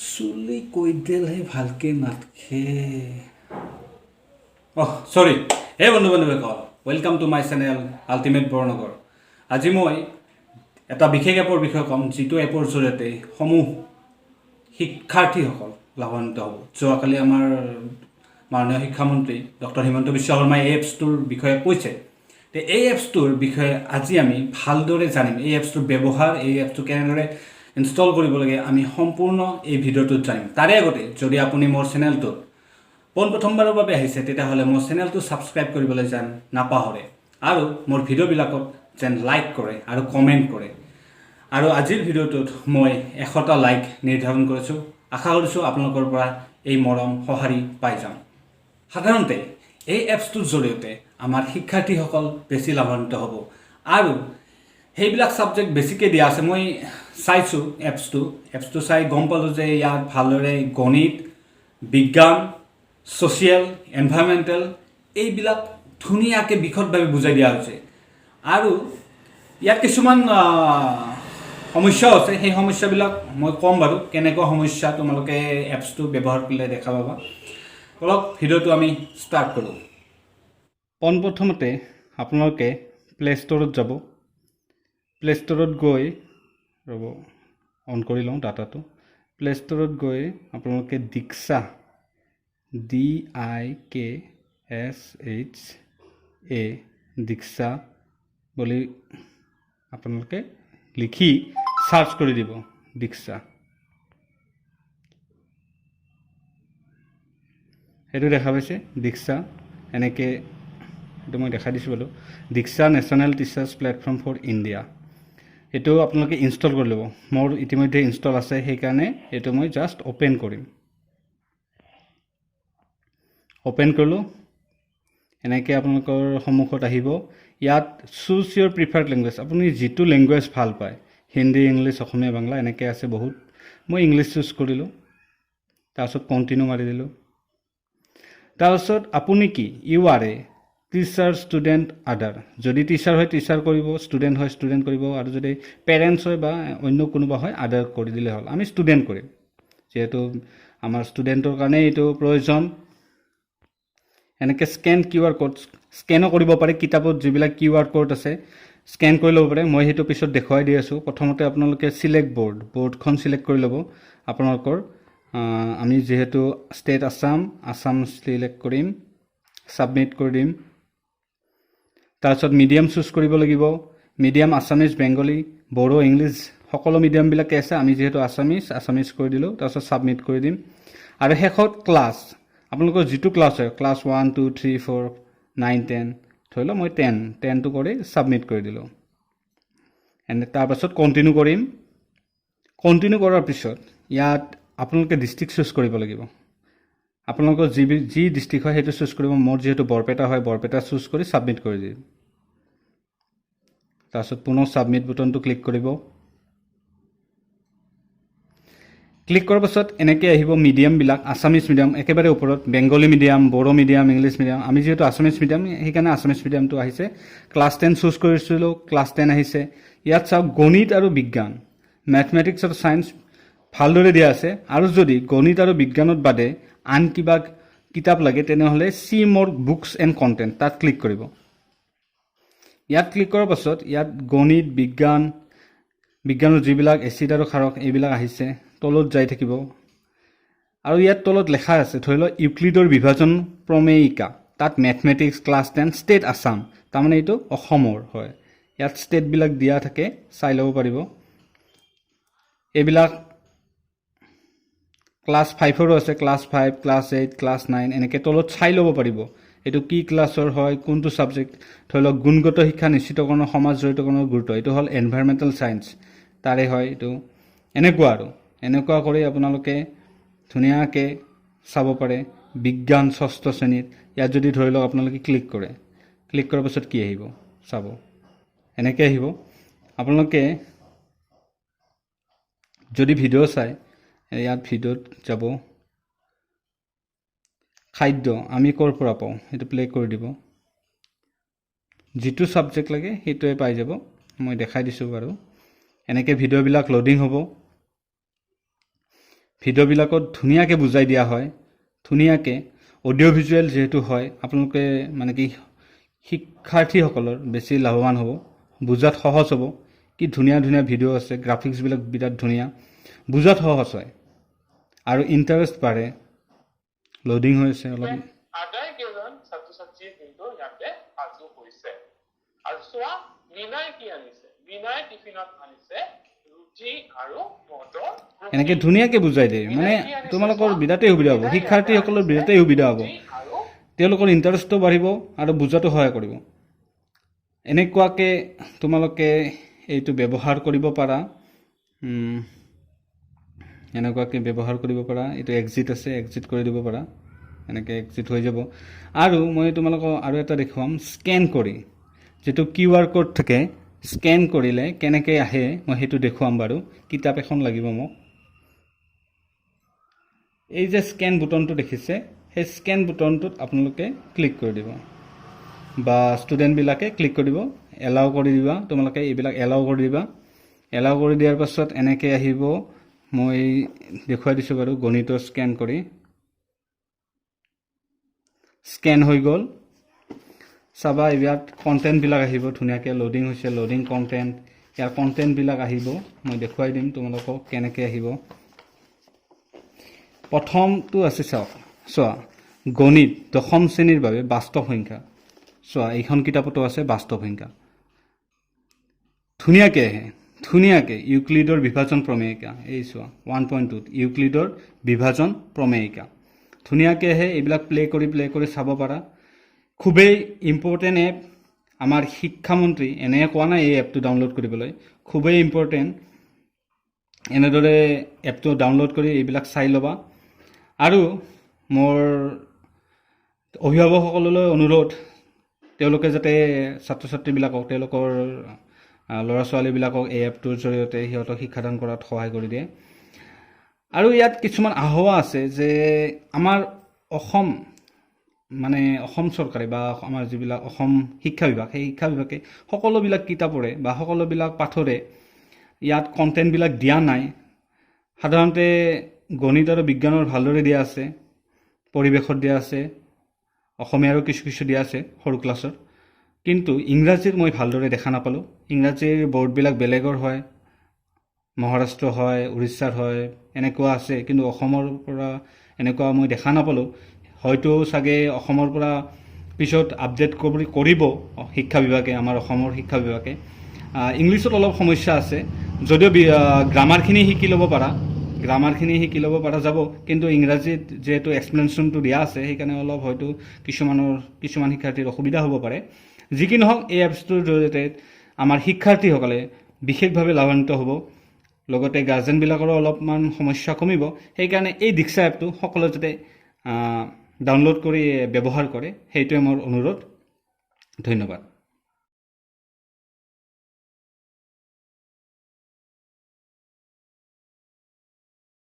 চুলি কৈডেলহে ভালকে নাথকে সৰি হে বন্ধু বান্ধৱীসকল welcome to my channel ultimate Barnagar. আজি মই এটা বিশেষ এপৰ বিষয়ে ক'ম, যিটো এপৰ জৰিয়তে সমূহ শিক্ষাৰ্থীসকল লাভান্বিত হ'ব। যোৱাকালি আমাৰ মাননীয় শিক্ষামন্ত্ৰী ডক্টৰ হিমন্ত বিশ্ব শৰ্মাই এই এপছটোৰ বিষয়ে কৈছে। তো এই এপছটোৰ বিষয়ে আজি আমি ভালদৰে জানিম। এই এপছটোৰ ব্যৱহাৰ, এই এপছটো কেনেদৰে ইনষ্টল কৰিব লাগে, আমি সম্পূৰ্ণ এই ভিডিঅ'টোত জানিম। তাৰে আগতে যদি আপুনি মোৰ চেনেলটোত পোনপ্ৰথমবাৰৰ বাবে আহিছে, তেতিয়াহ'লে মোৰ চেনেলটো ছাবস্ক্ৰাইব কৰিবলৈ যেন নাপাহৰে আৰু মোৰ ভিডিঅ'বিলাকত যেন লাইক কৰে আৰু কমেণ্ট কৰে। আৰু আজিৰ ভিডিঅ'টোত মই 100টা লাইক নিৰ্ধাৰণ কৰিছোঁ। আশা কৰিছোঁ আপোনালোকৰ পৰা এই মৰম সঁহাৰি পাই যাম। সাধাৰণতে এই এপছটোৰ জৰিয়তে আমাৰ শিক্ষাৰ্থীসকল বেছি লাভান্বিত হ'ব আৰু সেইবিলাক ছাবজেক্ট বেছিকৈ দিয়া আছে। মই চাইছোঁ এপছটো চাই গম পালোঁ যে ইয়াত ভালদৰে গণিত, বিজ্ঞান, ছ'চিয়েল, এনভাইৰমেণ্টেল এইবিলাক ধুনীয়াকৈ বিশদভাৱে বুজাই দিয়া হৈছে। আৰু ইয়াত কিছুমান সমস্যাও আছে। সেই সমস্যাবিলাক মই ক'ম বাৰু, কেনেকুৱা সমস্যা তোমালোকে এপছটো ব্যৱহাৰ কৰিলে দেখা পাবা। অলপ ভিডিঅ'টো আমি ষ্টাৰ্ট কৰোঁ। পোনপ্ৰথমতে আপোনালোকে প্লে' ষ্ট'ৰত যাব। প্লে' ষ্ট'ৰত গৈ ৰ'ব, অন কৰি লওঁ ডাটাটো। প্লে' ষ্ট'ৰত গৈ আপোনালোকে দীক্ষা DIKSHA দীক্ষা বুলি আপোনালোকে লিখি চাৰ্চ কৰি দিব। দীক্ষা সেইটো দেখা পাইছে, দীক্ষা এনেকৈ এইটো মই দেখাই দিছোঁ বাৰু। Diksha national teachers platform for India, এইটো আপোনালোকে ইনষ্টল কৰি ল'ব। মোৰ ইতিমধ্যে ইনষ্টল আছে, সেইকাৰণে এইটো মই জাষ্ট অ'পেন কৰিম। অ'পেন কৰিলোঁ, এনেকৈ আপোনালোকৰ সন্মুখত আহিব। ইয়াত চুজ ইয়'ৰ প্ৰিফাৰ্ড লেংগুৱেজ, আপুনি যিটো লেংগুৱেজ ভাল পায়, হিন্দী, ইংলিছ, অসমীয়া, বাংলা এনেকৈ আছে বহুত। মই ইংলিছ চুজ কৰিলোঁ, তাৰপিছত কণ্টিনিউ মাৰি দিলোঁ। তাৰপিছত আপুনি কি you are a teacher, student, other. যদি টিচাৰ হয় টিচাৰ কৰিব, ষ্টুডেণ্ট হয় ষ্টুডেণ্ট কৰিব, আৰু যদি পেৰেণ্টছ হয় বা অন্য কোনোবা হয় আদাৰ কৰি দিলে হ'ল। আমি ষ্টুডেণ্ট কৰিম, যিহেতু আমাৰ ষ্টুডেণ্টৰ কাৰণে এইটো প্ৰয়োজন। এনেকৈ স্কেন QR কোড, স্কেনো কৰিব পাৰে। কিতাপত যিবিলাক QR কোড আছে স্কেন কৰি ল'ব পাৰে। মই সেইটো পিছত দেখুৱাই দি আছোঁ। প্ৰথমতে আপোনালোকে চিলেক্ট বৰ্ডখন চিলেক্ট কৰি ল'ব আপোনালোকৰ। আমি যিহেতু ষ্টেট আছাম চিলেক্ট কৰিম, ছাবমিট কৰি দিম। তাৰপিছত মিডিয়াম চুজ কৰিব লাগিব। মিডিয়াম আছামিজ, বেংগলী, বড়ো, ইংলিছ সকলো মিডিয়ামবিলাকে আছে। আমি যিহেতু আছামিজ কৰি দিলোঁ, তাৰপিছত ছাবমিট কৰি দিম। আৰু শেষত ক্লাছ, আপোনালোকৰ যিটো ক্লাছ হয়, ক্লাছ 1, 2, 3, 4, 9, 10, ধৰি লওক মই 10টো কৰি ছাবমিট কৰি দিলোঁ। তাৰপাছত কণ্টিনিউ কৰিম। কণ্টিনিউ কৰাৰ পিছত ইয়াত আপোনালোকে ডিষ্ট্ৰিক্ট চুজ কৰিব লাগিব। আপোনালোকৰ যি ডিষ্ট্ৰিক্ট হয় সেইটো চুজ কৰিব। মোৰ যিহেতু বৰপেটা হয়, বৰপেটা চুজ কৰি ছাবমিট কৰি দিম। তাৰপিছত পুনৰ ছাবমিট বুটনটো ক্লিক কৰিব। ক্লিক কৰাৰ পাছত এনেকৈ আহিব মিডিয়ামবিলাক। আছামিজ মিডিয়াম একেবাৰে ওপৰত, Bengali medium, Bodo medium, English medium. আমি যিহেতু আছামিজ মিডিয়াম, সেইকাৰণে আছামিজ মিডিয়ামটো আহিছে। ক্লাছ 10 চুজ কৰিছিলোঁ, ক্লাছ 10 আহিছে। ইয়াত চাওক গণিত আৰু বিজ্ঞান, মেথমেটিক্স আৰু ছায়েন্স ভালদৰে দিয়া আছে। আৰু যদি গণিত আৰু বিজ্ঞানত বাদে আন কিবা কিতাপ লাগে, তেনেহ'লে চি মোৰ বুকছ এণ্ড কণ্টেণ্ট, তাত ক্লিক কৰিব। ইয়াত ক্লিক কৰাৰ পাছত ইয়াত গণিত, বিজ্ঞানৰ যিবিলাক এচিড আৰু ক্ষাৰক এইবিলাক আহিছে, তলত যাই থাকিব। আৰু ইয়াত তলত লেখা আছে, ধৰি লওক ইউক্লিডৰ বিভাজন প্ৰমেয়িকা, তাত মেথমেটিক্স ক্লাছ 10 ষ্টেট আছাম, তাৰমানে এইটো অসমৰ হয়। ইয়াত ষ্টেটবিলাক দিয়া থাকে, চাই ল'ব পাৰিব। এইবিলাক ক্লাছ 5ৰো আছে, ক্লাছ 5, ক্লাছ 8, ক্লাছ 9 এনেকৈ তলত চাই ল'ব পাৰিব। এইটো কি ক্লাছৰ হয়, কোনটো ছাবজেক্ট। ধৰি লওক গুণগত শিক্ষা নিশ্চিতকৰণৰ সমাজ জড়িতকৰণৰ গুৰুত্ব, এইটো হ'ল এনভাইৰমেণ্টেল ছায়েন্স, তাৰে হয় এইটো। এনেকুৱা আৰু এনেকুৱা কৰি আপোনালোকে ধুনীয়াকৈ চাব পাৰে। বিজ্ঞান 6ষ্ঠ শ্ৰেণীত ইয়াত যদি ধৰি লওক আপোনালোকে ক্লিক কৰে, ক্লিক কৰাৰ পাছত কি আহিব চাব, এনেকৈ আহিব। আপোনালোকে যদি ভিডিঅ' চাই, ইয়াত ভিডিঅ'ত যাব। খাদ্য আমি ক'ৰ পৰা পাওঁ সেইটো প্লে' কৰি দিব। যিটো ছাবজেক্ট লাগে সেইটোৱে পাই যাব। মই দেখাই দিছোঁ বাৰু। এনেকৈ ভিডিঅ'বিলাক লোডিং হ'ব। ভিডিঅ'বিলাকত ধুনীয়াকৈ বুজাই দিয়া হয়, ধুনীয়াকৈ অডিঅ' ভিজুৱেল যিহেতু হয়, আপোনালোকে মানে কি শিক্ষাৰ্থীসকলৰ বেছি লাভৱান হ'ব, বুজাত সহজ হ'ব। কি ধুনীয়া ধুনীয়া ভিডিঅ' আছে, গ্ৰাফিক্সবিলাক বিৰাট ধুনীয়া, বুজাত সহজ হয় আৰু ইণ্টাৰেষ্ট বাঢ়ে। লোডিং হৈ আছে অলপ। আদায় কেইজন ছাত্ৰ ছাত্ৰীয়ে কিন্তু ইয়াতে সাজু হৈছে। আৰু চোৱা বিনাই কি আনিছে, বিনাই টিফিনত আনিছে ৰুটি আৰু মটৰ। এনেকৈ ধুনীয়াকৈ বুজাই দিয়ে, মানে তোমালোকৰ বিৰাটেই সুবিধা হ'ব, শিক্ষাৰ্থীসকলৰ বিৰাটেই সুবিধা হ'ব। তেওঁলোকৰ ইণ্টাৰেষ্টটো বাঢ়িব আৰু বুজাটো সহায় কৰিব। এনেকুৱাকৈ তোমালোকে এইটো ব্যৱহাৰ কৰিব পাৰা। এনেকুৱাকৈ ব্যৱহাৰ কৰিব পাৰা। এইটো এক্সিট আছে, এক্সিট কৰি দিব পাৰা, এনেকৈ এক্সিট হৈ যাব। আৰু মই তোমালোকক আৰু এটা দেখুৱাম, স্কেন কৰি যিটো QR কোড থাকে, স্কেন কৰিলে কেনেকৈ আহে মই সেইটো দেখুৱাম বাৰু। কিতাপ এখন লাগিব মোক। এই যে স্কেন বুটনটো দেখিছে, সেই স্কেন বুটনটোত আপোনালোকে ক্লিক কৰি দিব, বা ষ্টুডেণ্টবিলাকে ক্লিক কৰি দিব, এলাউ কৰি দিবা। তোমালোকে এইবিলাক এলাউ কৰি দিবা। এলাউ কৰি দিয়াৰ পাছত এনেকৈ আহিব। মই দেখুৱাই দিছোঁ বাৰু গণিতৰ স্কেন কৰি। স্কেন হৈ গ'ল। চাবা ইয়াত কণ্টেণ্টবিলাক আহিব ধুনীয়াকৈ, লোডিং হৈছে, লোডিং কণ্টেণ্ট। ইয়াৰ কণ্টেণ্টবিলাক আহিব, মই দেখুৱাই দিম তোমালোকক কেনেকৈ আহিব। প্ৰথমটো আছে চাওক, চোৱা গণিত দশম শ্ৰেণীৰ বাবে বাস্তৱ সংখ্যা। চোৱা এইখন কিতাপতো আছে বাস্তৱ সংখ্যা, ধুনীয়াকৈ আহে, ধুনীয়াকৈ। ইউক্লিডৰ বিভাজন প্ৰমেয়িকা, এই চোৱা 1.2 ইউক্লিডৰ বিভাজন প্ৰমেয়িকা ধুনীয়াকৈ আহে। এইবিলাক প্লে কৰি চাব পাৰা। খুবেই ইম্পৰ্টেণ্ট এপ। আমাৰ শিক্ষামন্ত্ৰী এনেকৈ কোৱা নাই এই এপটো ডাউনলোড কৰিবলৈ, খুবেই ইম্পৰ্টেণ্ট। এনেদৰে এপটো ডাউনলোড কৰি এইবিলাক চাই ল'বা। আৰু মোৰ অভিভাৱকসকললৈ অনুৰোধ, তেওঁলোকে যাতে ছাত্ৰ ছাত্ৰীবিলাকক, তেওঁলোকৰ ল'ৰা ছোৱালীবিলাকক এই এপটোৰ জৰিয়তে সিহঁতক শিক্ষাদান কৰাত সহায় কৰি দিয়ে। আৰু ইয়াত কিছুমান আহ্বা আছে যে আমাৰ অসম চৰকাৰে বা আমাৰ যিবিলাক অসম শিক্ষা বিভাগ, সেই শিক্ষা বিভাগে সকলোবিলাক কিতাপৰে বা সকলোবিলাক পাঠৰে ইয়াত কণ্টেণ্টবিলাক দিয়া নাই। সাধাৰণতে গণিত আৰু বিজ্ঞানৰ ভালদৰে দিয়া আছে, পৰিৱেশত দিয়া আছে, অসমীয়াৰো কিছু দিয়া আছে সৰু ক্লাছৰ। কিন্তু ইংৰাজীৰ মই ভালদৰে দেখা নাপালোঁ। ইংৰাজীৰ বৰ্ডবিলাক বেলেগৰ হয়, মহাৰাষ্ট্ৰ হয়, উৰিষ্যাৰ হয়, এনেকুৱা আছে। কিন্তু অসমৰ পৰা এনেকুৱা মই দেখা নাপালোঁ। হয়তো চাগে অসমৰ পৰা পিছত আপডেট কৰিব শিক্ষা বিভাগে, আমাৰ অসমৰ শিক্ষা বিভাগে। ইংলিছত অলপ সমস্যা আছে, যদিও গ্ৰামাৰখিনি শিকি ল'ব পৰা যাব। কিন্তু ইংৰাজীত যিহেতু এক্সপ্লেনেশ্যনটো দিয়া আছে, সেইকাৰণে অলপ হয়তো কিছুমান শিক্ষাৰ্থীৰ অসুবিধা হ'ব পাৰে। যি কি নহওক, এই এপছটোৰ জৰিয়তে আমাৰ শিক্ষাৰ্থীসকলে বিশেষভাৱে লাভান্বিত হ'ব, লগতে গাৰ্জেনবিলাকৰো অলপমান সমস্যা কমিব। সেইকাৰণে এই দীক্ষা এপটো সকলোৱে যাতে ডাউনলোড কৰি ব্যৱহাৰ কৰে, সেইটোৱে মোৰ অনুৰোধ। ধন্যবাদ।